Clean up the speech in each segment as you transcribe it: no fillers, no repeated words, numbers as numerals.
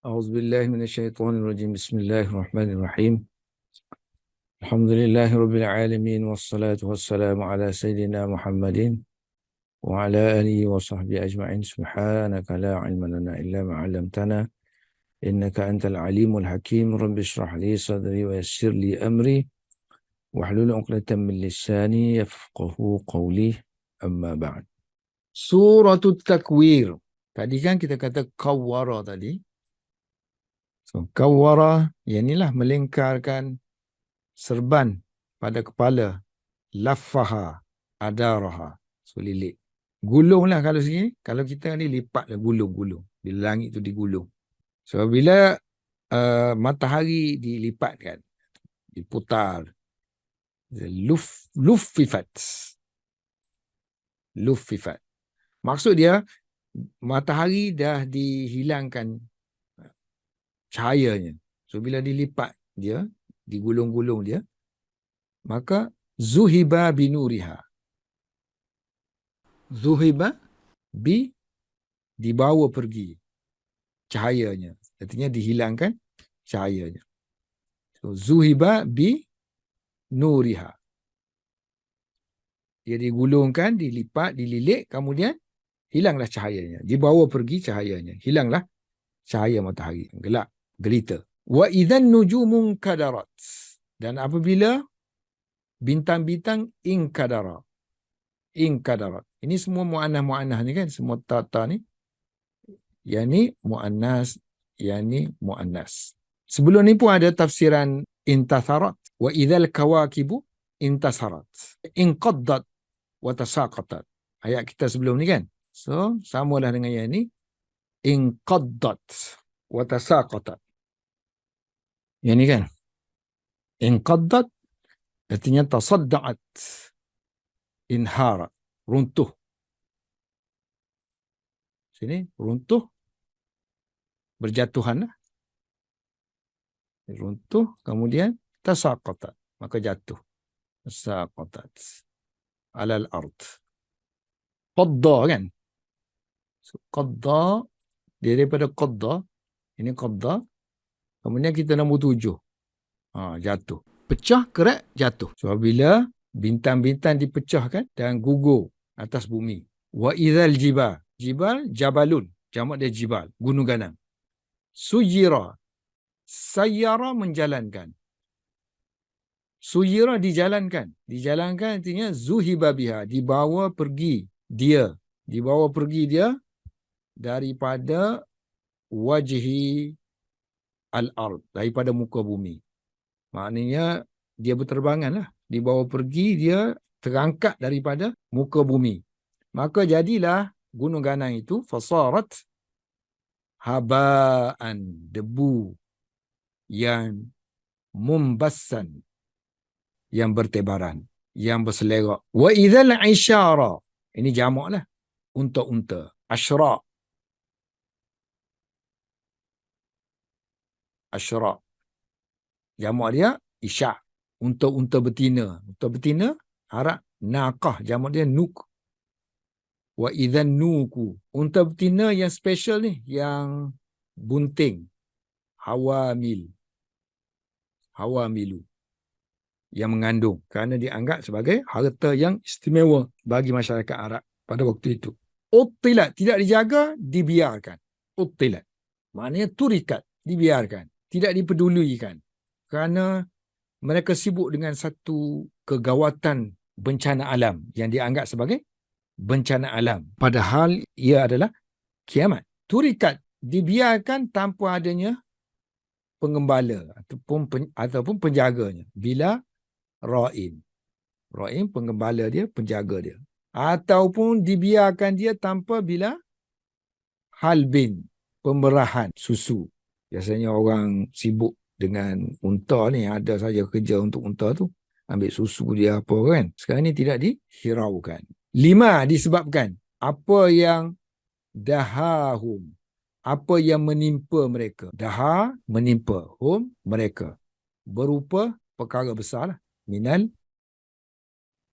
A'udzubillahi minasyaitonirrajim. Bismillahirrahmanirrahim. Alhamdulillahirabbil alamin wassalatu wassalamu ala sayidina Muhammadin wa ala alihi wa sahbihi ajma'in. Subhanaka la ilma lana illa ma 'allamtana innaka antal alimul hakim. Rabbi shrah li sadri wa yassir li amri wahlul 'uqdatam min lisani yafqahu qawli. Amma ba'd. Suratul Takwir. Tadi kan kita kata kawwara tadi. So, kawwara, yang inilah melingkarkan serban pada kepala. Laffaha, adaraha. So, lilit. Gulunglah kalau sini. Kalau kita ni lipatlah gulung-gulung. Bila langit tu digulung. So, bila matahari dilipatkan, diputar. Luffifat. Luffifat. Maksud dia, matahari dah dihilangkan cahayanya. So, bila dilipat dia, digulung-gulung dia, maka zuhiba binuriha. Zuhiba dibawa pergi cahayanya. Artinya dihilangkan cahayanya. So, zuhiba binuriha. Dia digulungkan, dilipat, dililit, kemudian hilanglah cahayanya. Dibawa pergi cahayanya. Hilanglah cahaya matahari. Gelap, gelita. Wa idzan nujumun kadarat. Dan apabila bintang-bintang inkadara. Inkadarat. Ini semua mu'annah-mu'annah ni kan. Semua tata ni. Yang ni mu'annas. Yang ni mu'annas. Sebelum ni pun ada tafsiran intatharat. Wa idzal kawakibu intasarat. Inqaddat wa tasaqatat. Ayat kita sebelum ni kan. So, samalah dengan yang ni. Inqaddat wa tasaqatat. Yang ni kan. Inqaddat artinya tasadda'at. Inharat. Runtuh. Sini runtuh. Berjatuhan lah. Runtuh. Kemudian tasaqatat. Maka jatuh. Tasaqatat. Alal ard. Qadda kan. So, qadda. Dia daripada qadda. Ini qadda. Kemudian kita nombor 7. Jatuh. Pecah, kerak, jatuh. So, bila bintang-bintang dipecahkan dan gugur atas bumi. Wa idzal jibal. Jibal, jabalun. Jamak dia jibal. Gunung ganang. Suyira. Sayyara menjalankan. Suyira dijalankan. Dijalankan artinya zuhiba biha. Dibawa pergi dia. Dibawa pergi dia daripada wajhi al-ard. Daripada muka bumi. Maknanya dia berterbangan lah. Dibawa pergi, dia terangkat daripada muka bumi. Maka jadilah gunung ganang itu fasarat habaan, debu yang mumbassan, yang bertebaran, yang berselerak. Wa idzal isyara. Ini jamak lah. Unta-unta. Asyra. Asyra. Jamak dia isyak. Unta-unta betina. Unta betina harap naqah. Jamak dia nuk. Wa idzan nuku. Unta betina yang special ni, yang bunting. Hawamil. Hawamilu. Yang mengandung. Kerana dianggap sebagai harta yang istimewa bagi masyarakat Arab pada waktu itu. Uttilat. Tidak dijaga, dibiarkan. Uttilat. Maknanya turikat. Dibiarkan. Tidak dipedulikan. Kerana mereka sibuk dengan satu kegawatan bencana alam yang dianggap sebagai bencana alam. Padahal ia adalah kiamat. Turikat, dibiarkan tanpa adanya pengembala ataupun penjaganya. Bila ra'in. Ra'in pengembala dia, penjaga dia. Ataupun dibiarkan dia tanpa bila halbin, pemberahan susu. Biasanya orang sibuk dengan unta ni, ada saja kerja untuk unta tu, ambil susu dia apa kan. Sekarang ni tidak dihiraukan. 5, disebabkan apa yang dahahum, apa yang menimpa mereka. Daha, menimpa. Hum, mereka. Berupa perkara besar lah. Minal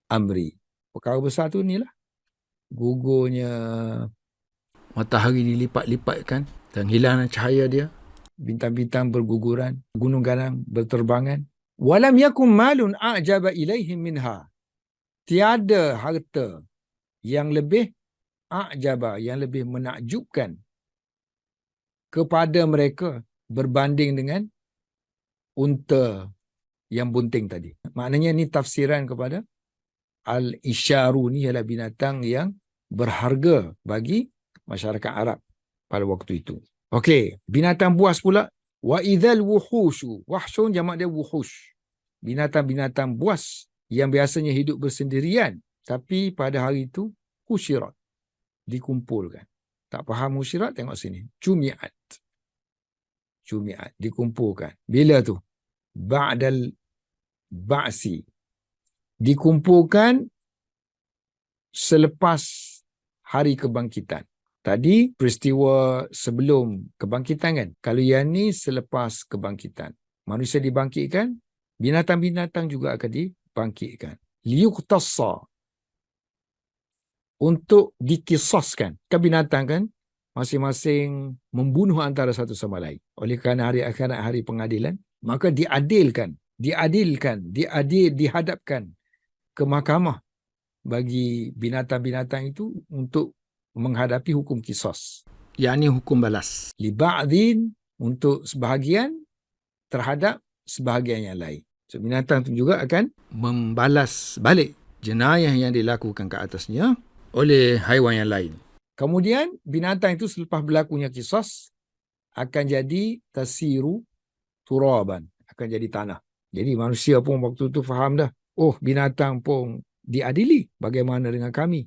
amri. Perkara besar tu ni lah. Gugurnya matahari dilipat-lipatkan dan hilangnya cahaya dia. bintang-bintang berguguran, gunung ganang berterbangan. Walam yakum malun a'jaba ilaihim minha. Tiada harta yang lebih a'jaba, yang lebih menakjubkan kepada mereka berbanding dengan unta yang bunting tadi. Maknanya ni tafsiran kepada al-isyaru ni ialah binatang yang berharga bagi masyarakat Arab pada waktu itu. Okey, binatang buas pula. Wa idzal wuhushu. Wahshun jamak dia wuhush. Binatang-binatang buas yang biasanya hidup bersendirian, tapi pada hari itu husyirat, dikumpulkan. Tak faham husyirat, tengok sini. Jumi'at. Jumi'at, dikumpulkan. Bila tu? Ba'dal ba'si. Dikumpulkan selepas hari kebangkitan. Tadi peristiwa sebelum kebangkitan kan? Kalau yang ni selepas kebangkitan. Manusia dibangkitkan, binatang-binatang juga akan dibangkitkan. Liyuqtassa. Untuk dikisaskan. Kan binatang kan? Masing-masing membunuh antara satu sama lain. Oleh kerana hari akhirat, hari pengadilan, maka dihadapkan ke mahkamah bagi binatang-binatang itu untuk menghadapi hukum qisas, yakni hukum balas. Li ba'dhin, untuk sebahagian terhadap sebahagian yang lain. So, binatang itu juga akan membalas balik jenayah yang dilakukan ke atasnya oleh haiwan yang lain. Kemudian binatang itu selepas berlakunya qisas akan jadi tasiru turaban, akan jadi tanah. Jadi manusia pun waktu itu faham dah, oh binatang pun diadili, bagaimana dengan kami?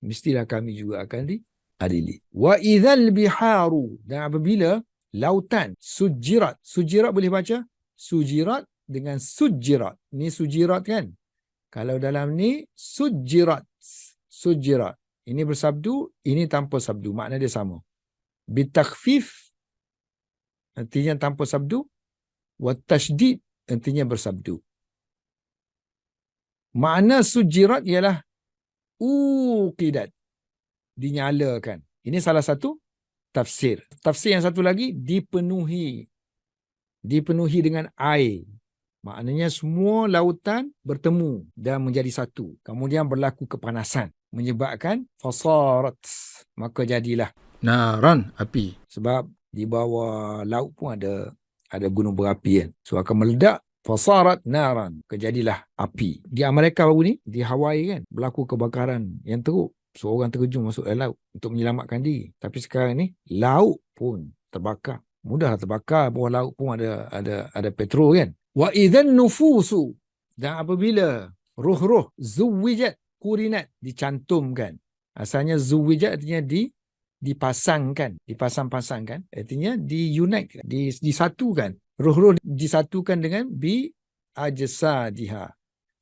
Mestilah kami juga akan diadili. Wa idzal biharu, dan apabila lautan sujirat. Sujirat boleh baca sujirat dengan sujirat. Ni sujirat kan? Kalau dalam ni sujirat. Sujirat. Ini bersabdu, ini tanpa sabdu. Makna dia sama. Bitakhfif artinya tanpa sabdu. Wa tasydid artinya bersabdu. Makna sujirat ialah uqidat, dinyalakan. Ini salah satu tafsir. Tafsir yang satu lagi, dipenuhi dengan air. Maknanya semua lautan bertemu dan menjadi satu. Kemudian berlaku kepanasan, menyebabkan fasarat, maka jadilah naran, api. Sebab di bawah laut pun ada gunung berapi kan. So akan meledak, fasarat naran, kejadilah api. Di Amerika baru ni, di Hawaii kan, berlaku kebakaran yang teruk. Seorang terjun masuk dalam laut untuk menyelamatkan diri. Tapi sekarang ni, laut pun terbakar. Mudahlah terbakar, bawah laut pun ada petrol kan. Wa idzan nufusu, dan apabila ruh-ruh zuwijat, kurinat, dicantumkan. Asalnya zuwijat artinya dipasangkan, dipasang-pasangkan, artinya diunite, disatukan. Ruh-ruh disatukan dengan bi ajsadiha,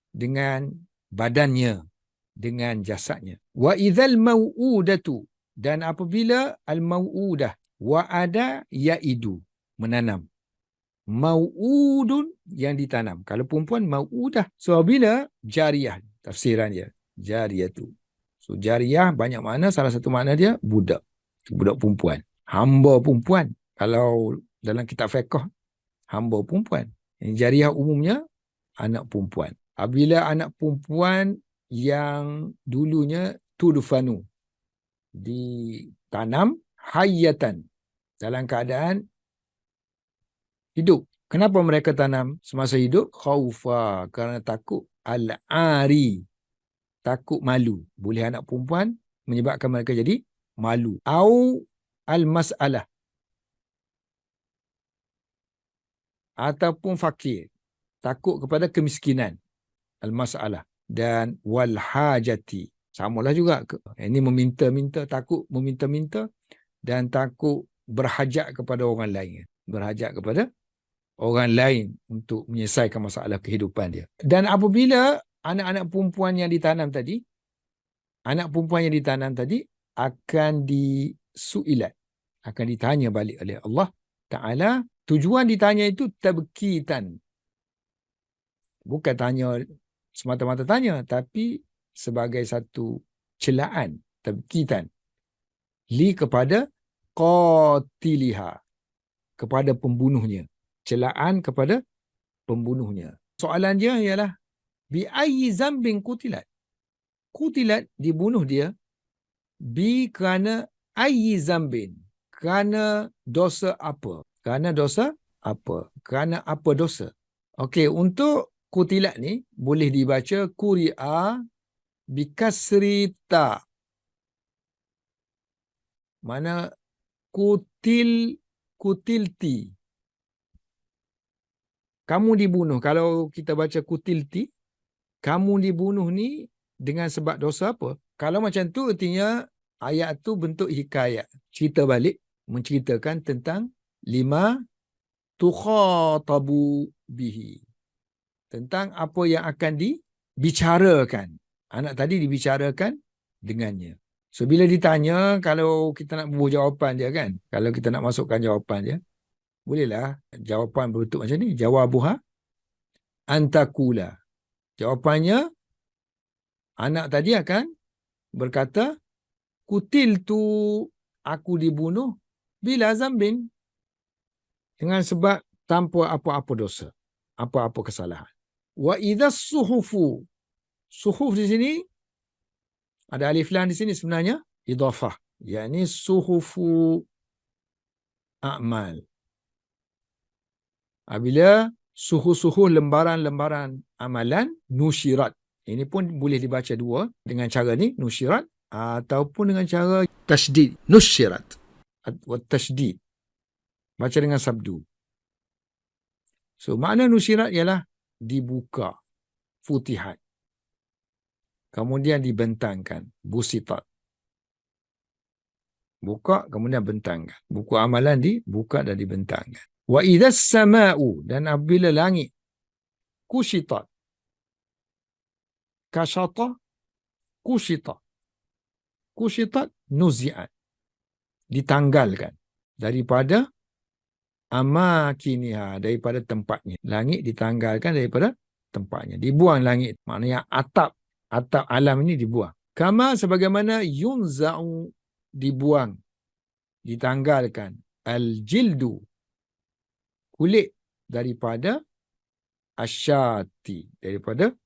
dengan badannya, dengan jasadnya. Wa idzal mau'udatu, dan apabila al-mau'udah, wa'ada yaidu, menanam. Mau'udun, yang ditanam. Kalau perempuan, mau'udah. So bila jariyah, tafsiran dia, jariyah tu. So jariyah banyak makna, salah satu makna dia budak. Budak perempuan. Hamba perempuan. Kalau dalam kitab fiqh, hamba perempuan. Yang jariyah umumnya anak perempuan. Apabila anak perempuan yang dulunya tudfanu, ditanam hayatan, dalam keadaan hidup. Kenapa mereka tanam semasa hidup? Khaufa, kerana takut al-ari, takut malu. Boleh anak perempuan menyebabkan mereka jadi malu. Au al-mas'alah, ataupun fakir, takut kepada kemiskinan, al-mas'alah. Dan wal hajati, samalah juga. Ini meminta-minta, takut meminta-minta, dan takut berhajat kepada orang lain. Berhajat kepada orang lain untuk menyelesaikan masalah kehidupan dia. Dan apabila anak-anak perempuan yang ditanam tadi, akan disuilat, akan ditanya balik oleh Allah Ta'ala. Tujuan ditanya itu tabkitan. Bukan tanya semata-mata tanya, tapi sebagai satu celaan, tabkitan. Li kepada qatiliha, kepada pembunuhnya. Celaan kepada pembunuhnya. Soalan dia ialah bi ayyi zambin qutilat. Qutilat, dibunuh dia, bi kerana ayyi zambin. Kerana dosa apa? Kerana dosa apa? Kerana apa dosa? Okey, untuk qutilat ni boleh dibaca quri'a bi kasri ta. Mana kutilti. Kamu dibunuh. Kalau kita baca kutilti, kamu dibunuh ni dengan sebab dosa apa? Kalau macam tu artinya ayat tu bentuk hikayat. Cerita balik menceritakan tentang lima tukhatabu bihi. Tentang apa yang akan dibicarakan. Anak tadi dibicarakan dengannya. So bila ditanya, kalau kita nak bubuh jawapan dia kan, kalau kita nak masukkan jawapan dia, bolehlah jawapan berbentuk macam ni. Jawabuha antakula. Jawapannya, anak tadi akan berkata, kutil tu, aku dibunuh bila zambin, dengan sebab tanpa apa-apa dosa, apa-apa kesalahan. Wa idza suhufu. Suhuf di sini ada alif lam di sini sebenarnya idhafah, yakni suhufu a'mal. Apabila suhu-suhu lembaran-lembaran amalan nusyirat. Ini pun boleh dibaca dua dengan cara ni, nusyirat, ataupun dengan cara tasydid, nusyirat. Tasydid. Baca dengan sabdu. So makna nusyirat ialah dibuka, futihat. Kemudian dibentangkan, busitat. Buka, kemudian bentangkan. Buku amalan dibuka dan dibentangkan. Wa idzas sama'u, dan apabila langit kusyitat. Kasyata, kusyitat. Kusyitat, nuzi'at. Ditanggalkan daripada amakiniha, daripada tempatnya. Langit ditanggalkan daripada tempatnya. Dibuang langit. Maknanya atap alam ini dibuang. Kama sebagaimana yunza'u, dibuang, ditanggalkan. Al-jildu, kulit daripada asyati, daripada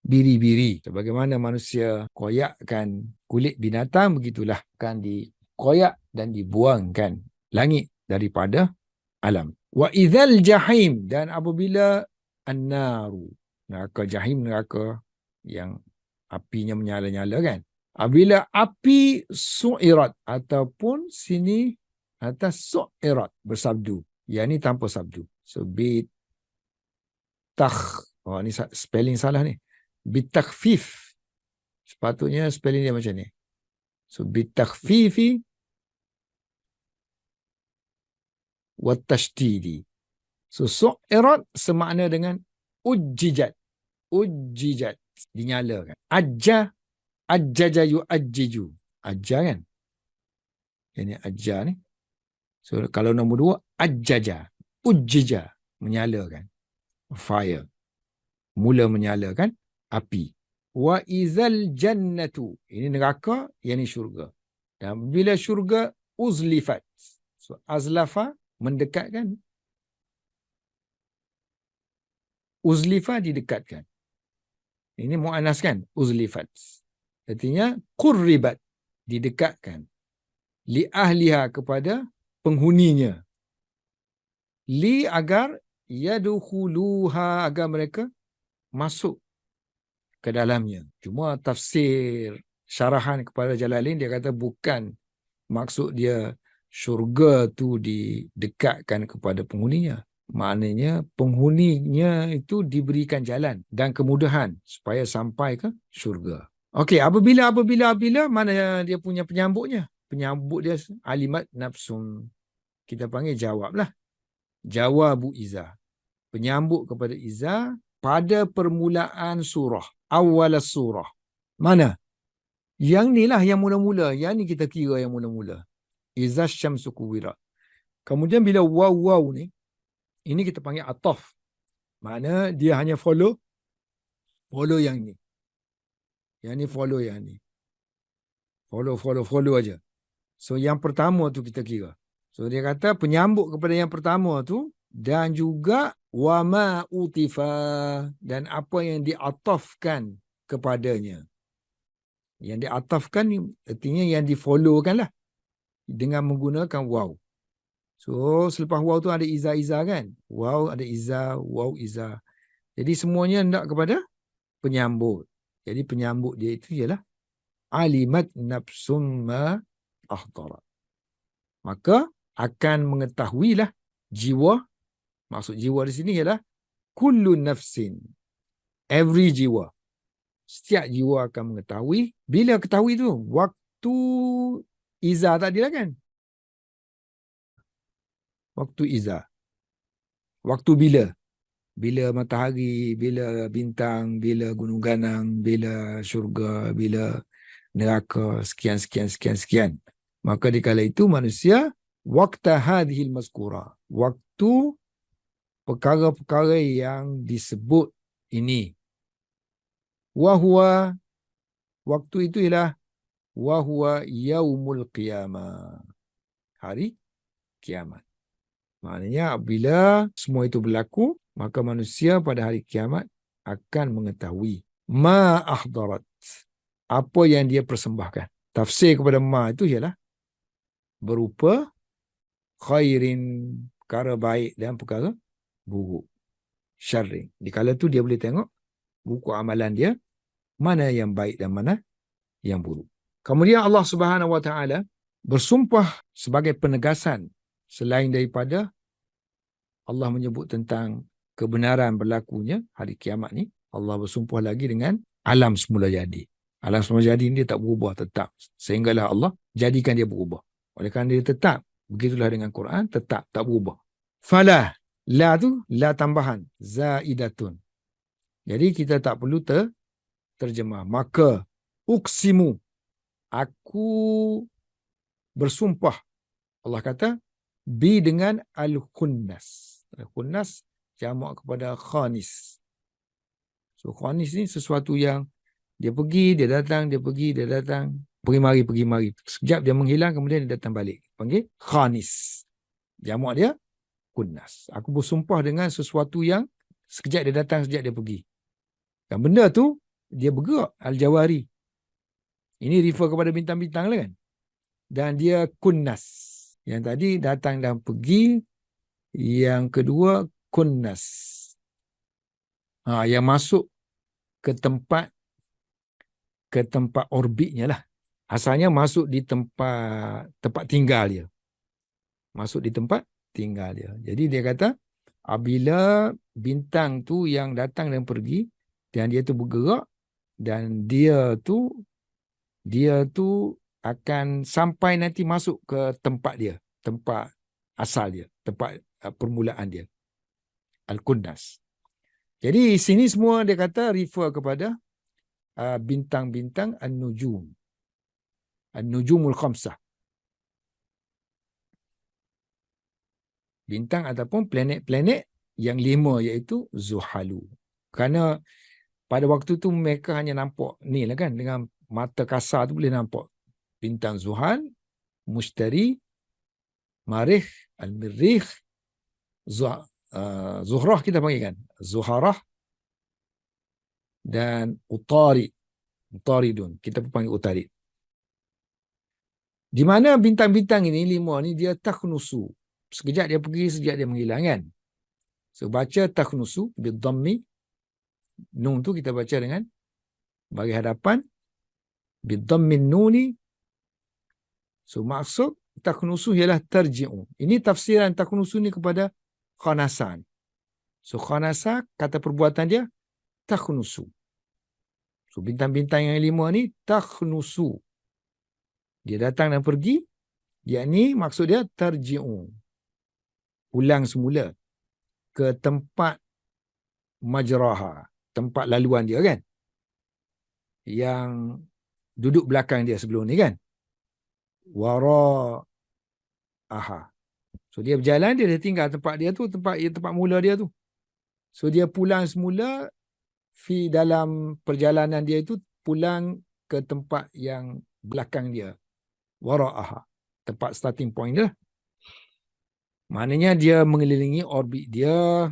biri-biri. Sebagaimana manusia koyakkan kulit binatang, begitulah akan dikoyak dan dibuangkan langit daripada alam. Wa idzal jahim, dan apabila an-naru, neraka jahim, neraka yang apinya menyala-nyala kan. Apabila api su'irat, ataupun sini atas su'irat bersabdu, yang ni tanpa sabdu. So oh ni spelling salah ni. Bitakhfif. Sepatutnya spelling dia macam ni. So bitakhfifi wa tashdidi. So su'irat semakna dengan ujjijat. Ujjijat, dinyalakan. Ajjaja yu'ajjiju. Ajja kan? Ini ajja ni. So kalau nombor dua, ajjaja. Ujjija, menyalakan. Fire. Mula menyalakan api. Wa izal jannatu. Ini neraka, yang ini syurga. Dan bila syurga uzlifat. So azlafa, mendekatkan. Uzlifa, didekatkan. Ini mu'anas kan? Uzlifat. Artinya qurribat, didekatkan. Li ahliha, kepada penghuninya. Li, agar yadukhuluha, agar mereka masuk ke dalamnya. Cuma tafsir syarahan kepada Jalalain, dia kata bukan maksud dia syurga tu didekatkan kepada penghuninya. Maknanya penghuninya itu diberikan jalan dan kemudahan supaya sampai ke syurga. Okey, apabila mana dia punya penyambutnya? Penyambut dia alimat nafsun. Kita panggil jawablah. Jawabu Izzah. Penyambut kepada Izzah pada permulaan surah. Awal surah. Mana? Yang ni lah yang mula-mula. Yang ni kita kira yang mula-mula. Izzah syamsu kuwirat. Kemudian bila waw ni, ini kita panggil ataf. Makna dia hanya follow yang ni. Yang ni follow yang ni. Follow aja. So yang pertama tu kita kira. So dia kata penyambut kepada yang pertama tu, dan juga wama utifa, dan apa yang diatafkan kepadanya. Yang diatafkan ni artinya yang di-follow-kan lah dengan menggunakan waw. So selepas waw tu ada iza-iza kan. Waw ada iza, waw iza. Jadi semuanya hendak kepada penyambut. Jadi penyambut dia itu ialah alimat nafsum ma ahdarat. Maka akan mengetahuilah jiwa. Maksud jiwa di sini ialah kullu nafsin. Every jiwa. Setiap jiwa akan mengetahui. Bila ketahui tu? Waktu iza tadi lah kan? Waktu iza. Waktu bila? Bila matahari, bila bintang, bila gunung ganang, bila syurga, bila neraka, sekian, sekian, sekian, sekian. Maka di kala itu manusia, waqta hadhil mazkura. Waktu perkara-perkara yang disebut ini. Wahuwa, waktu itu ialah wahuwa yaumul qiyamah. Hari kiamat. Maknanya bila semua itu berlaku, maka manusia pada hari kiamat akan mengetahui ma ahdarat. Apa yang dia persembahkan. Tafsir kepada ma itu ialah berupa khairin, perkara baik dan perkara buruk. Syarrin. Di kala itu dia boleh tengok buku amalan dia, mana yang baik dan mana yang buruk. Kemudian Allah Subhanahu Wa Taala bersumpah sebagai penegasan selain daripada Allah menyebut tentang kebenaran berlakunya hari kiamat ni, Allah bersumpah lagi dengan alam semula jadi. Alam semula jadi ni dia tak berubah, tetap. Sehinggalah Allah jadikan dia berubah. Oleh kerana dia tetap, begitulah dengan Quran, tetap, tak berubah. Falah, la tu, la tambahan, zaidatun. Jadi kita tak perlu terjemah. Maka, uksimu, aku bersumpah. Allah kata, bi dengan al-khunnas. Al-khunnas jamak kepada khanis. So khanis ni sesuatu yang dia pergi, dia datang, dia pergi, dia datang, pergi mari, pergi mari. Sekejap dia menghilang, kemudian dia datang balik. Panggil khanis. Jamak dia khunnas. Aku bersumpah dengan sesuatu yang sekejap dia datang, sekejap dia pergi. Dan benda tu dia bergerak, al-jawari. Ini refer kepada bintang-bintang lah kan. Dan dia khunnas. Yang tadi datang dan pergi. Yang kedua khunnas. Yang masuk ke tempat orbitnya lah. Asalnya masuk di tempat tinggal dia. Masuk di tempat tinggal dia. Jadi dia kata, apabila bintang tu yang datang dan pergi, dan dia tu bergerak, dan dia tu akan sampai nanti masuk ke tempat dia, tempat asal dia, tempat permulaan dia. Al-Qunnas. Jadi sini semua dia kata refer kepada bintang-bintang An-Nujum. An-Nujumul Khamsah. Bintang ataupun planet-planet yang 5 iaitu Zuhalu. Kerana pada waktu tu mereka hanya nampak ni lah kan, dengan mata kasar tu boleh nampak bintang Zuhal, Mushtari, Marikh, Al-Mirrikh, Zuhrah kita panggil kan, Zuharah dan Utaridun, kita pun panggil Utarid. Di mana bintang-bintang ini 5 ni dia takhnusu. Sekejap dia pergi, sekejap dia menghilang kan. So baca takhnusu bidhammi, nun tu kita baca dengan bagi hadapan, bidhammin nuni. So maksud takhnusu ialah tarji'u. Ini tafsiran takhnusu ni kepada khanasan. So khanasa kata perbuatan dia takhnusu. So bintang-bintang yang 5 ni takhnusu. Dia datang dan pergi, yakni maksud dia tarji'u. Pulang semula ke tempat majraha, tempat laluan dia kan. Yang duduk belakang dia sebelum ni kan. Wara'aha. So dia berjalan, dia tinggal tempat dia tu, tempat mula dia tu. So dia pulang semula dalam perjalanan dia itu, pulang ke tempat yang belakang dia. Wara'aha. Tempat starting point dia. Maknanya dia mengelilingi orbit dia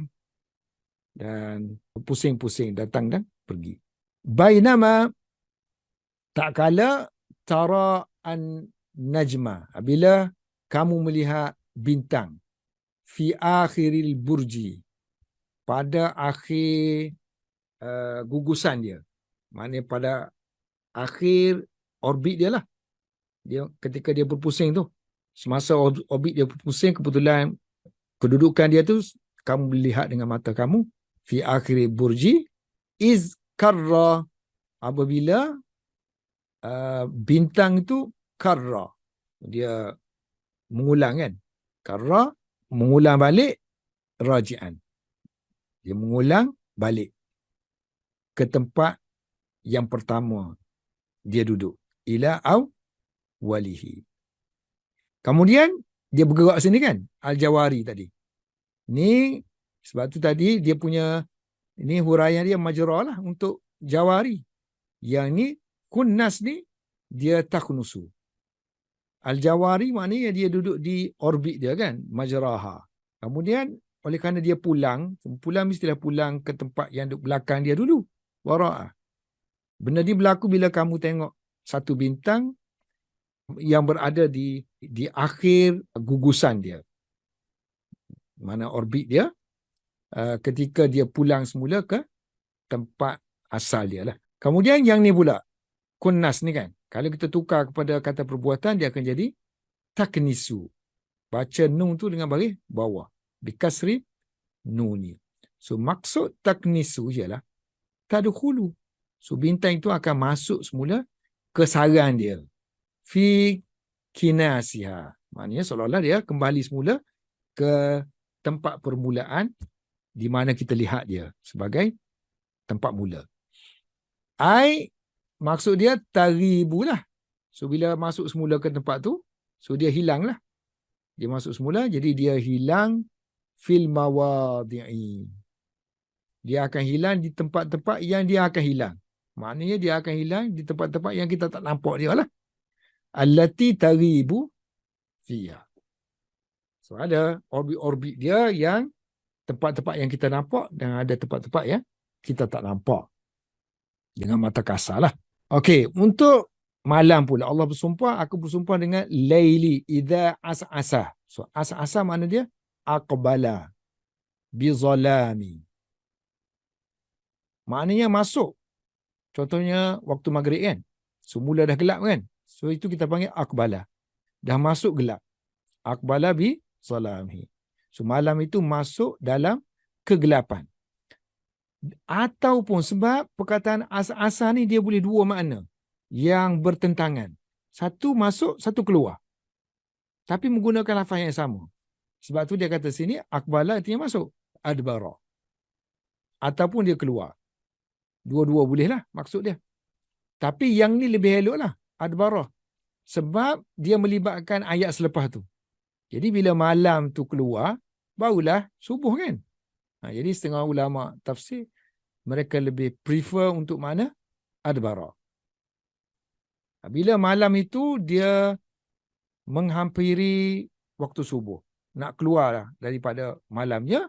dan pusing-pusing datang dan pergi. Bainama tak kala tara an najma, bila kamu melihat bintang fi akhiril burji, pada akhir gugusan dia. Maknanya pada akhir orbit dia lah. Dia ketika dia berpusing tu, semasa orbit dia berpusing, kebetulan kedudukan dia tu kamu melihat dengan mata kamu fi akhir burji iz karra, apabila bintang itu karra, dia mengulang kan, karra mengulang balik, raji'an dia mengulang balik ke tempat yang pertama dia duduk, ila walihi. Kemudian dia bergerak sini kan, al-jawari tadi. Ni sebab tu tadi dia punya ini huraian dia majra lah untuk jawari. Yang ni kunnas ni dia takhnusu. Al-jawari maknanya dia duduk di orbit dia kan, majraha. Kemudian oleh kerana dia pulang mestilah pulang ke tempat yang duduk belakang dia dulu. Wara'ah. Benda ni berlaku bila kamu tengok satu bintang yang berada di akhir gugusan dia. Mana orbit dia, ketika dia pulang semula ke tempat asal dia lah. Kemudian yang ni pula, kunnas ni kan, kalau kita tukar kepada kata perbuatan, dia akan jadi taknisu. Baca nun tu dengan baris bawah. Bikasri nuni. So maksud taknisu ialah tadkhulu. So bintang itu akan masuk semula ke sarang dia. Fi kinasiha. Maknanya seolah-olah dia kembali semula ke tempat permulaan di mana kita lihat dia sebagai tempat mula. Maksud dia taribu lah. So bila masuk semula ke tempat tu, so dia hilang lah. Dia masuk semula, jadi dia hilang fil mawadhi'i. Dia akan hilang di tempat-tempat yang dia akan hilang. Maknanya dia akan hilang di tempat-tempat yang kita tak nampak dia lah. Allati taribu fiha. So ada orbit-orbit dia yang tempat-tempat yang kita nampak dan ada tempat-tempat yang kita tak nampak. Dengan mata kasar lah. Okey, untuk malam pula Allah bersumpah, aku bersumpah dengan laili idza as'asa. So as'asa makna dia aqbala bi zalami. Maknanya masuk. Contohnya waktu maghrib kan. So mula dah gelap kan. So itu kita panggil aqbala. Dah masuk gelap. Aqbala bi zalami. So malam itu masuk dalam kegelapan. Ataupun sebab perkataan asa-asa ni dia boleh dua makna yang bertentangan. Satu masuk, satu keluar. Tapi menggunakan lafaz yang sama. Sebab tu dia kata sini, akbala artinya masuk. Adbara. Ataupun dia keluar. Dua-dua boleh lah maksud dia. Tapi yang ni lebih elok lah. Adbara. Sebab dia melibatkan ayat selepas tu. Jadi bila malam tu keluar, barulah subuh kan. Jadi setengah ulama tafsir, mereka lebih prefer untuk mana? Adbara. Bila malam itu dia menghampiri waktu subuh. Nak keluar daripada malamnya.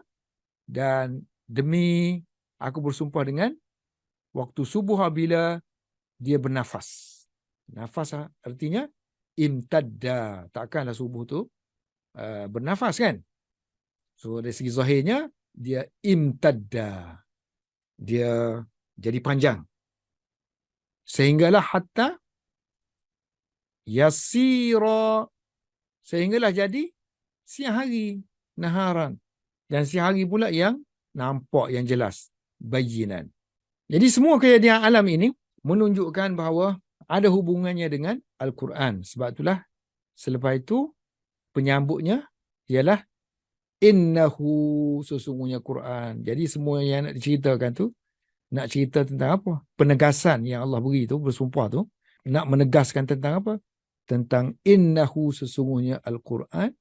Dan demi aku bersumpah dengan waktu subuh bila dia bernafas. Nafas artinya imtadda. Takkanlah subuh tu bernafas kan? So dari segi zahirnya dia imtadda. Dia jadi panjang. Sehinggalah hatta yasira. Sehinggalah jadi siang hari. Naharan. Dan siang hari pula yang nampak, yang jelas. Bayinan. Jadi semua kejadian alam ini menunjukkan bahawa ada hubungannya dengan Al-Quran. Sebab itulah selepas itu penyambutnya ialah innahu, sesungguhnya Quran. Jadi semua yang nak diceritakan tu, nak cerita tentang apa? Penegasan yang Allah beri tu, bersumpah tu, nak menegaskan tentang apa? Tentang innahu, sesungguhnya Al-Quran.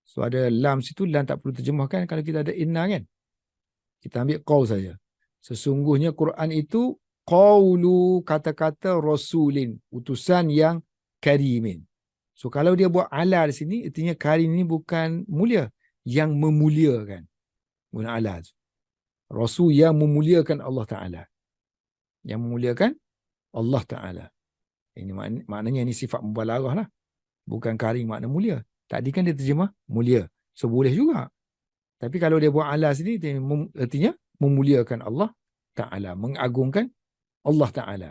So ada lam situ, lam tak perlu terjemahkan kalau kita ada inna kan. Kita ambil qaul saja. Sesungguhnya Quran itu qaulu, kata-kata rasulin, utusan yang karimin. So kalau dia buat ala di sini, artinya karim ni bukan mulia, yang memuliakan. Guna ala tu. Rasul yang memuliakan Allah Ta'ala. Yang memuliakan Allah Ta'ala. Ini maknanya ini sifat mubalaghah lah. Bukan karim makna mulia. Tadi kan dia terjemah mulia. So boleh juga. Tapi kalau dia buat ala sini, artinya memuliakan Allah Ta'ala. Mengagungkan Allah Ta'ala.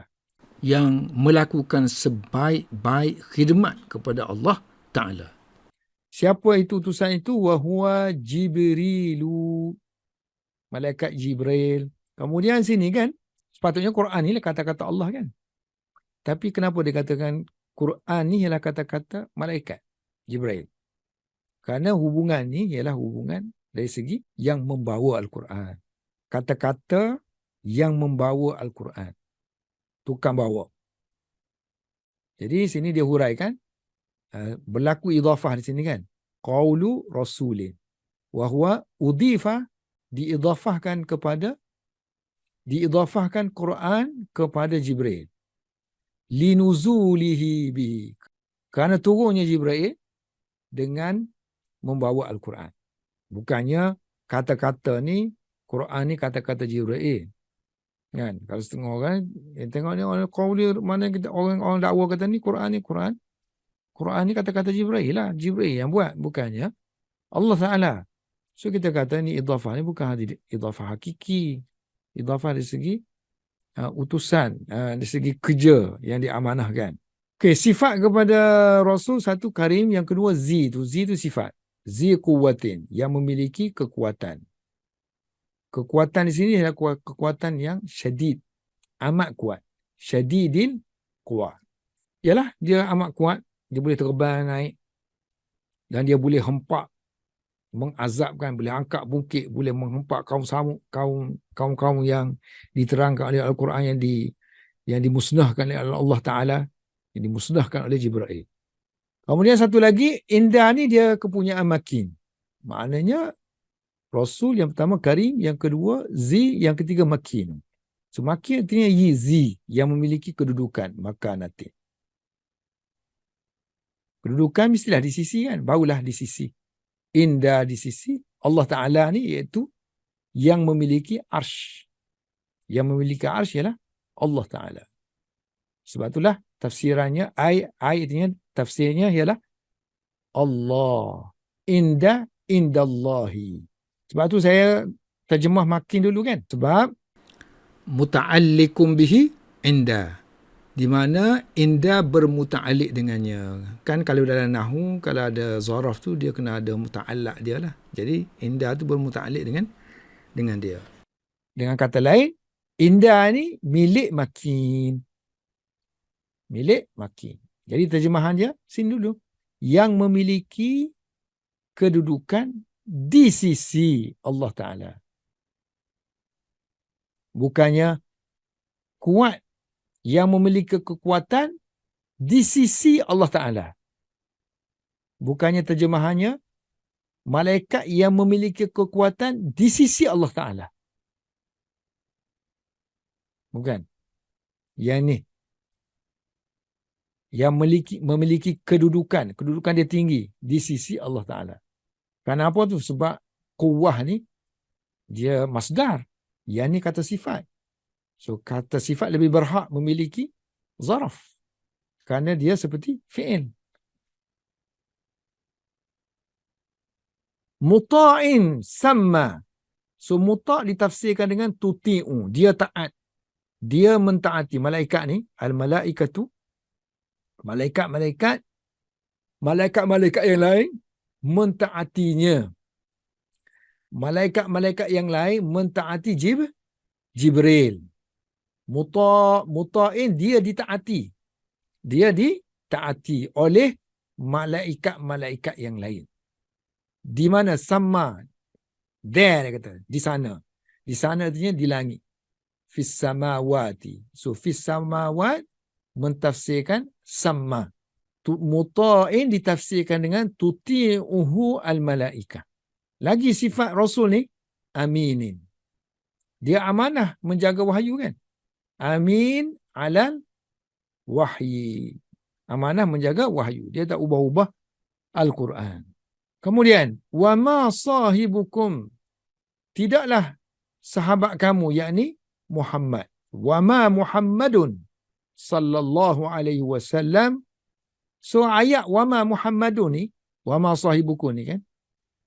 Yang melakukan sebaik-baik khidmat kepada Allah Ta'ala. Siapa itu utusan itu? Wahuwa Jibrilu. Malaikat Jibril. Kemudian sini kan, sepatutnya Quran ni lah kata-kata Allah kan. Tapi kenapa dia katakan Quran ni ialah kata-kata malaikat Jibril? Kerana hubungan ni ialah hubungan dari segi yang membawa Al-Quran. Kata-kata yang membawa Al-Quran. Tukang bawa. Jadi sini dia huraikan, berlaku idhafah di sini kan. Qaulu rasulin. Wahuwa udhifa, diidhafahkan Quran kepada Jibril. Linuzulihi bihi. Kerana turunnya Jibril dengan membawa Al-Quran. Bukannya kata-kata ni, Quran ni kata-kata Jibril. Kan? Kalau setengah orang, tengok ni orang qauli, mana kita orang dakwa kata ni Quran ni kata-kata Jibril lah. Jibril yang buat, bukannya Allah Ta'ala. So kita kata ni idhafah ni bukan idhafah hakiki. Idhafah dari segi utusan, dari segi kerja yang diamanahkan. Okey, sifat kepada Rasul satu karim, yang kedua zi tu sifat. Zi quwwatin, yang memiliki kekuatan. Kekuatan di sini adalah kekuatan yang syadid, amat kuat. Syadidil quwa. Yalah, dia amat kuat, dia boleh terbang naik dan dia boleh hempak, mengazabkan, boleh angkat bukit, boleh menghempak kaum yang diterangkan oleh Al-Quran, yang dimusnahkan oleh Allah Ta'ala, yang dimusnahkan oleh Jibril. Kemudian satu lagi, indah ni dia kepunyaan makin. Maknanya Rasul yang pertama karim, yang kedua zi, yang ketiga makin. So makin artinya zi, yang memiliki kedudukan, makanatin. Kedudukan mestilah di sisi kan, barulah di sisi. Indah di sisi Allah Ta'ala ni, iaitu yang memiliki arsh. Yang memiliki arsh ialah Allah Ta'ala. Sebab itulah tafsirannya, ayatnya tafsirnya ialah Allah. Indallahi. Sebab tu saya terjemah makin dulu kan. Sebab muta'allikum bihi inda. Di mana inda bermuta'alliq dengannya. Kan kalau dalam nahwu, kalau ada zaraf tu, dia kena ada muta'allaq dia lah. Jadi inda tu bermuta'alliq dengan dia. Dengan kata lain, inda ni milik makin. Milik makin. Jadi terjemahan dia sini dulu. Yang memiliki kedudukan di sisi Allah Ta'ala. Bukannya kuat, yang memiliki kekuatan di sisi Allah Ta'ala. Bukannya terjemahannya malaikat yang memiliki kekuatan di sisi Allah Ta'ala. Bukan. Yang ni. Yang memiliki kedudukan dia tinggi di sisi Allah Ta'ala. Kenapa tu? Sebab kuwah ni dia masdar. Yang ni kata sifat. So kata sifat lebih berhak memiliki zaraf. Kerana dia seperti fi'il. Muta'in sama. So muta' ditafsirkan dengan tuti'u. Dia taat. Dia mentaati. Malaikat ni, al-malaikatu, malaikat yang lain mentaatinya. Malaikat yang lain mentaati Jibril. Muta'in, dia ditaati. Dia ditaati oleh malaikat-malaikat yang lain. Di mana? Sama. There, dia kata. Di sana. Di sana artinya di langit. Fis samawati. So, fis samawat mentafsirkan sama. Muta'in ditafsirkan dengan tuti'uhu al-malaikah. Lagi sifat Rasul ni, aminin. Dia amanah menjaga wahyu kan. Amin alal wahyi. Amanah menjaga wahyu. Dia tak ubah-ubah Al-Quran. Kemudian, wa ma sahibukum, tidaklah sahabat kamu, yakni Muhammad. Wa ma Muhammadun sallallahu alaihi wasallam. So ayat wa ma Muhammadun ni, wa ma sahibukum ni kan,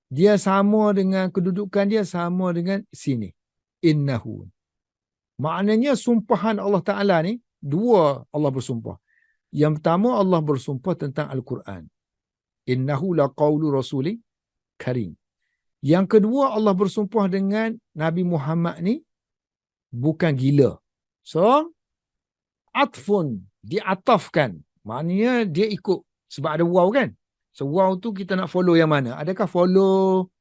dia sama dengan kedudukan dia sama dengan sini. Innahu. Maknanya sumpahan Allah Ta'ala ni, dua Allah bersumpah. Yang pertama Allah bersumpah tentang Al-Quran. Innahu laqawlu rasulin karim. Yang kedua Allah bersumpah dengan Nabi Muhammad ni bukan gila. So, atfun, diatafkan. Maknanya dia ikut. Sebab ada waw kan. So, waw tu kita nak follow yang mana? Adakah follow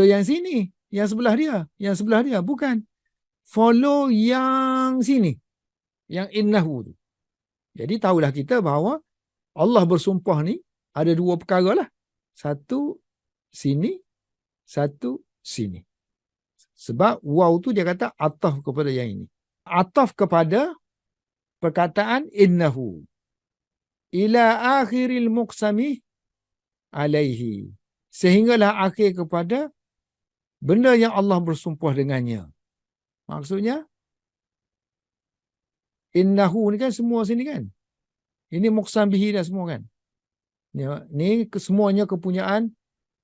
yang sini? Yang sebelah dia? Yang sebelah dia? Bukan. Follow yang sini. Yang innahu tu. Jadi tahulah kita bahawa Allah bersumpah ni ada dua perkara lah. Satu sini, satu sini. Sebab waw tu dia kata ataf kepada yang ini. Ataf kepada perkataan innahu. Ila akhiril muqsami alaihi. Sehinggalah akhir kepada benda yang Allah bersumpah dengannya. Maksudnya, innahu ni kan semua sini kan. Ini muqsam bihi dah semua kan. Ni semuanya kepunyaan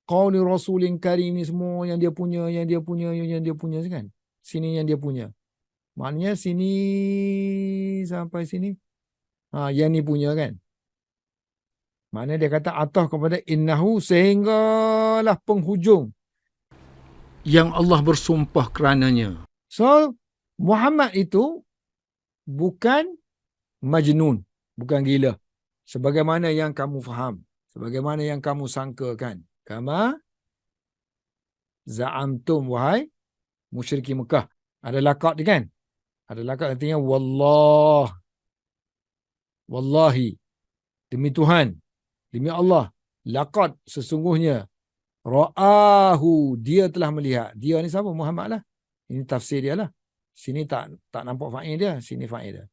qauli rasulin karim ni semua yang dia punya kan. Sini yang dia punya. Maknanya sini sampai sini. Yang ni punya kan. Maknanya dia kata atah kepada innahu sehinggalah penghujung yang Allah bersumpah kerananya. So, Muhammad itu bukan majnun, bukan gila. Sebagaimana yang kamu faham, sebagaimana yang kamu sangkakan. Kama za'amtum, wahai musyrikin Mekah. Ada laqab dia kan? Ada laqab artinya wallahi, demi Tuhan, demi Allah, laqad sesungguhnya, ra'ahu, dia telah melihat. Dia ni siapa? Muhammad lah. Ini tafsir dia lah. Sini tak nampak fa'il dia, sini fa'il dia.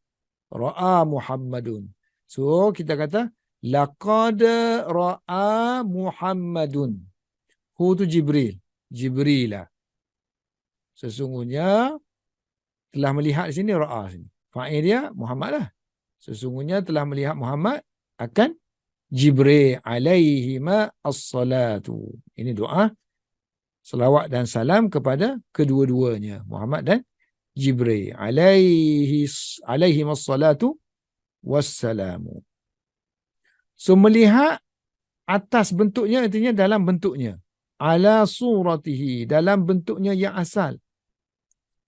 Ra'a Muhammadun. So kita kata laqad ra'a Muhammadun. Hu tu Jibril. Jibril lah. Sesungguhnya telah melihat di sini ra'a sini. Fa'il dia Muhammad lah. Sesungguhnya telah melihat Muhammad akan Jibril alaihi as-salatu. Ini doa selawat dan salam kepada kedua-duanya, Muhammad dan Jibril alaihi as-salatu wassalamu. So melihat atas bentuknya artinya dalam bentuknya. Ala suratihi, dalam bentuknya yang asal.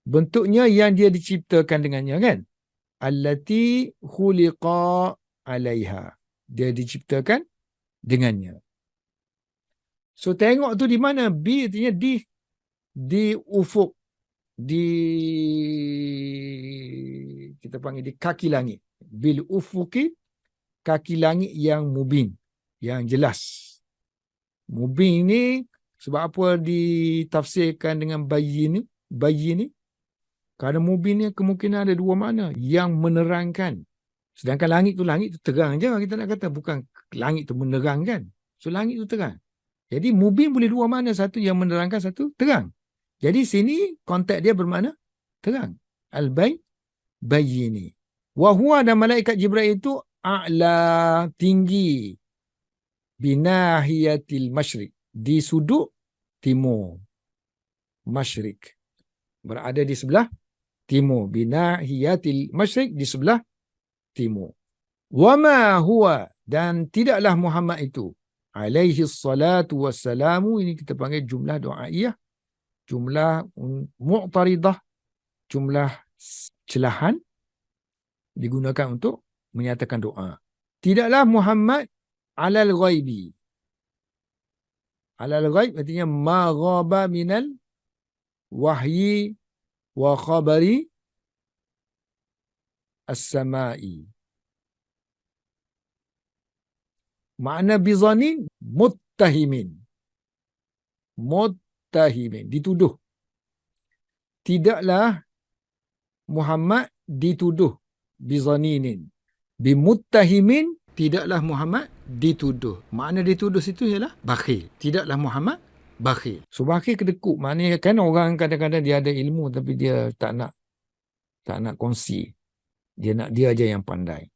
Bentuknya yang dia diciptakan dengannya kan. Allati khuliqa alaiha. Dia diciptakan dengannya. So tengok tu di mana? Bi artinya di ufuk, kita panggil di kaki langit. Bil ufuki, kaki langit yang mubin, yang jelas. Mubin ni sebab apa ditafsirkan dengan bayi ni? Kerana mubin ni kemungkinan ada dua makna. Yang menerangkan. Sedangkan langit tu terang je kita nak kata. Bukan langit tu menerangkan. So langit tu terang. Jadi mubin boleh dua makna. Satu yang menerangkan, satu terang. Jadi sini konteks dia bermakna terang. Al-bayini. Wahuwa dan malaikat Jibril itu a'la, tinggi. Binahiyatil masyrik. Di sudut timur. Masyrik. Berada di sebelah timur. Binahiyatil masyrik, di sebelah timur. Wama huwa, dan tidaklah Muhammad itu alaihi salatu wassalamu, ini kita panggil jumlah doaiyah, jumlah mu'taridah, jumlah celahan digunakan untuk menyatakan doa. Tidaklah Muhammad alal ghaibi. Alal ghaib artinya ma ghaba minal wahyi wa khabari as-samai. Makna bizanin muttahimin. Muttahimin, dituduh. Tidaklah Muhammad dituduh bizaninin, Bimuttahimin, tidaklah Muhammad dituduh. Makna dituduh situ ialah bakhil. Tidaklah Muhammad bakhil. So bakhil kedekut. Maknanya kan orang kadang-kadang dia ada ilmu tapi dia tak nak kongsi. Dia aja yang pandai.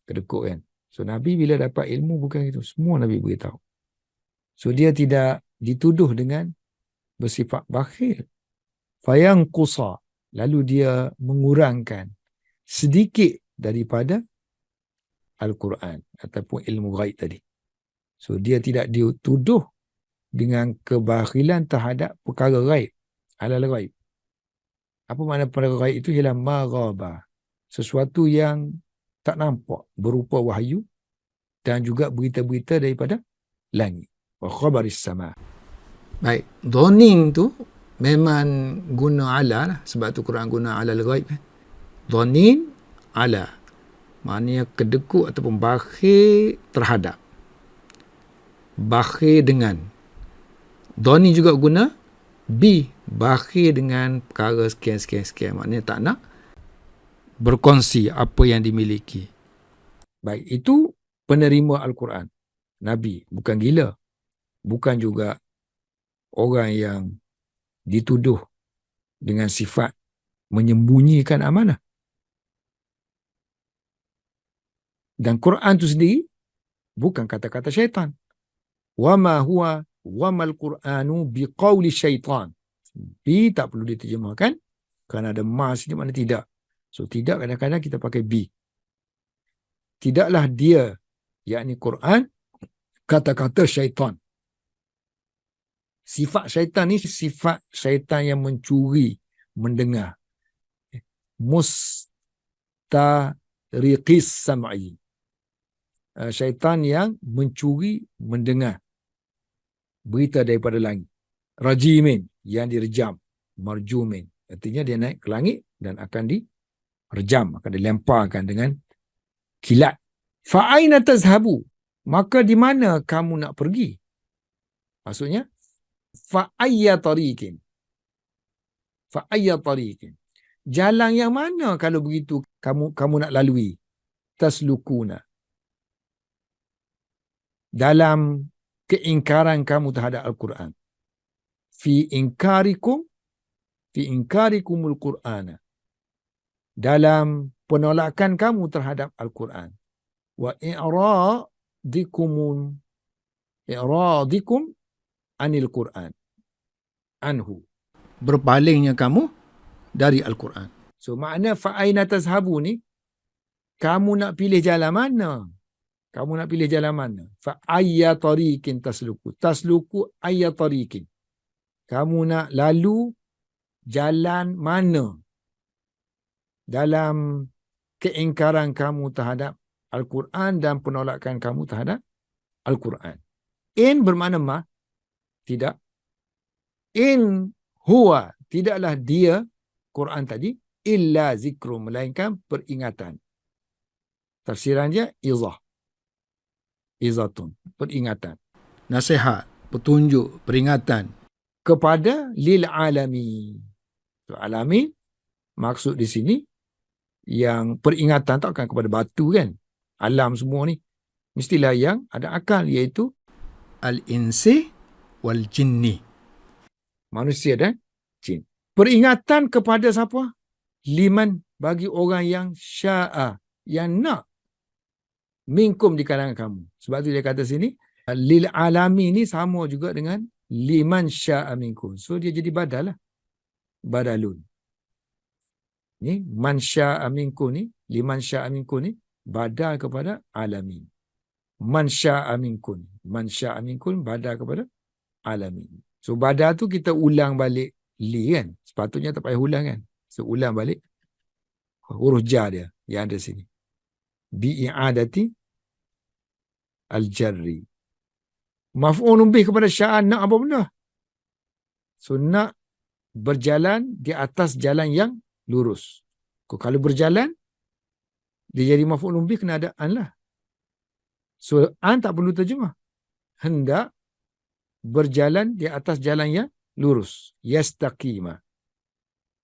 Kedekut kan. So Nabi bila dapat ilmu bukan itu. Semua Nabi beritahu. So dia tidak dituduh dengan bersifat bakhil. Fayanqusa, lalu dia mengurangkan sedikit daripada Al-Quran ataupun ilmu ghaib tadi. So dia tidak dituduh dengan kebakhilan terhadap perkara ghaib, halal ghaib. Apa makna perkara ghaib itu? Ialah maghaba, sesuatu yang tak nampak berupa wahyu dan juga berita-berita daripada langit. Wa khabaris sama. Baik, dhanin tu memang guna ala lah. Sebab tu Quran guna ala al-ghaib. Dhanin ala. Maknanya kedekut ataupun bakhil terhadap. Bakhil dengan. Dhanin juga guna bi. Bakhil dengan perkara sekian. Maknanya tak nak berkongsi apa yang dimiliki. Baik, itu penerima Al-Quran. Nabi, bukan gila. Bukan juga orang yang dituduh dengan sifat menyembunyikan amanah. Dan Quran itu sendiri bukan kata-kata syaitan. Wama huwa wamal Quranu biqauli syaitan. Bi tak perlu diterjemahkan kerana ada ma sini, mana tidak. So tidak, kadang-kadang kita pakai bi. Tidaklah dia, yakni Quran, kata-kata syaitan. Sifat syaitan ni sifat syaitan yang mencuri mendengar. Mustariqis sam'i. Syaitan yang mencuri mendengar berita daripada langit. Rajimin, yang direjam. Marjumin, artinya dia naik ke langit dan akan direjam, akan dilemparkan dengan kilat. Fa'aina tazhabu, maka di mana kamu nak pergi? Maksudnya fa'ayya tariqin. Fa'ayya tariqin. Jalan yang mana kalau begitu kamu nak lalui? Taslukuna. Dalam keingkaran kamu terhadap Al-Quran. Fi inkarikumul Qur'ana. Dalam penolakan kamu terhadap Al-Quran. Wa i'radikum anil Quran. Anhu. Berpalingnya kamu dari Al-Quran. So makna fa'aina tazhabu ni, kamu nak pilih jalan mana? Kamu nak pilih jalan mana? Fa'ayya tariqin tasluku. Tasluku ayya tariqin. Kamu nak lalu jalan mana? Dalam keingkaran kamu terhadap Al-Quran dan penolakan kamu terhadap Al-Quran. In bermakna ma? Tidak. In huwa, tidaklah dia, Quran tadi, illa zikru, melainkan peringatan. Tafsiran dia, izah. Izatun, peringatan. Nasihat, petunjuk, peringatan. Kepada lil alami. So, alami, maksud di sini, yang peringatan takkan kepada batu kan. Alam semua ni. Mestilah yang ada akal, iaitu al-insi wal jinni. Manusia dan jin. Peringatan kepada siapa? Liman, bagi orang yang sya'a, yang nak minkum di kalangan kamu. Sebab tu dia kata sini, lil alami ni sama juga dengan liman sya'a minkum. So dia jadi badal lah. Badalun. Ni man sya'a minkum ni, liman sya'a minkum ni badal kepada alamin. Man sya'a minkum. Man sya'a minkum badal kepada alamin. So badal tu kita ulang balik li kan. Sepatutnya tak payah ulang kan. So ulang balik huruf ja dia yang ada sini. Bi'i'adati al-jarri. Maf'ulun bih kepada sya'an, nak apa benda? So nak berjalan di atas jalan yang lurus. Kalau berjalan, dia jadi maf'ulun bih, kena ada an lah. So an tak perlu terjemah. Hendak berjalan di atas jalan yang lurus. Yastaqima.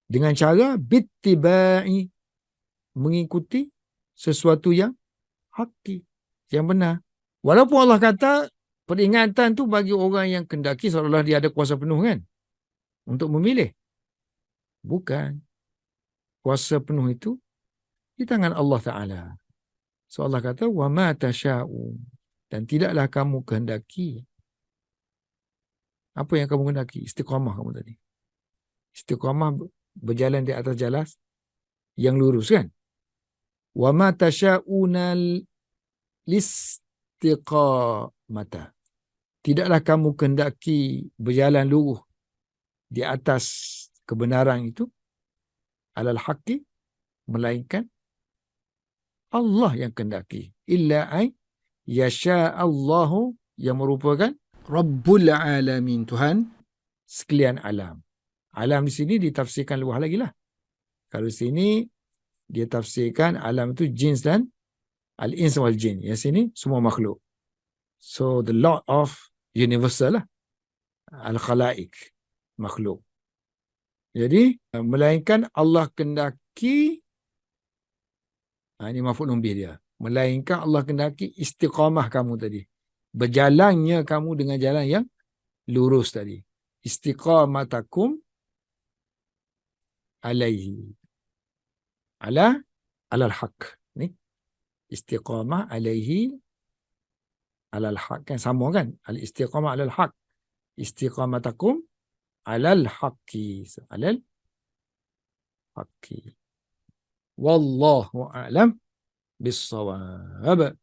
Dengan cara bittiba'i, mengikuti sesuatu yang haki, yang benar. Walaupun Allah kata peringatan tu bagi orang yang kendaki seolah-olah dia ada kuasa penuh kan untuk memilih. Bukan. Kuasa penuh itu di tangan Allah Ta'ala. So Allah kata, وَمَا تَشَاءُ, dan tidaklah kamu kehendaki. Apa yang kamu kehendaki? Istiqamah kamu tadi. Istiqamah berjalan di atas jalan yang lurus kan? وَمَا تَشَاءُونَ الْإِسْتِقَامَةَ, tidaklah kamu kehendaki berjalan lurus di atas kebenaran itu, alal haqqi, melainkan Allah yang kehendaki. Illa ay yasha Allahu, yang merupakan Rabbul Alamin, Tuhan sekalian alam. Alam di sini ditafsirkan luas lagi lah. Kalau sini dia tafsirkan alam itu jins dan al-ins wal jin. Yang sini semua makhluk. So the Lord of universal lah. Al-khalaik, makhluk. Jadi melainkan Allah kehendaki, ini maf'ul bih dia. Melainkan Allah kehendaki istiqamah kamu tadi. Berjalannya kamu dengan jalan yang lurus tadi. Istiqamatakum alaihi. Alal haq. Ni istiqamah alaihi alal haq, kan sama kan? Al istiqamah alal haq. Istiqamatakum alal haqqi. Alal haqqi. Wallahu a'lam bis-shawab.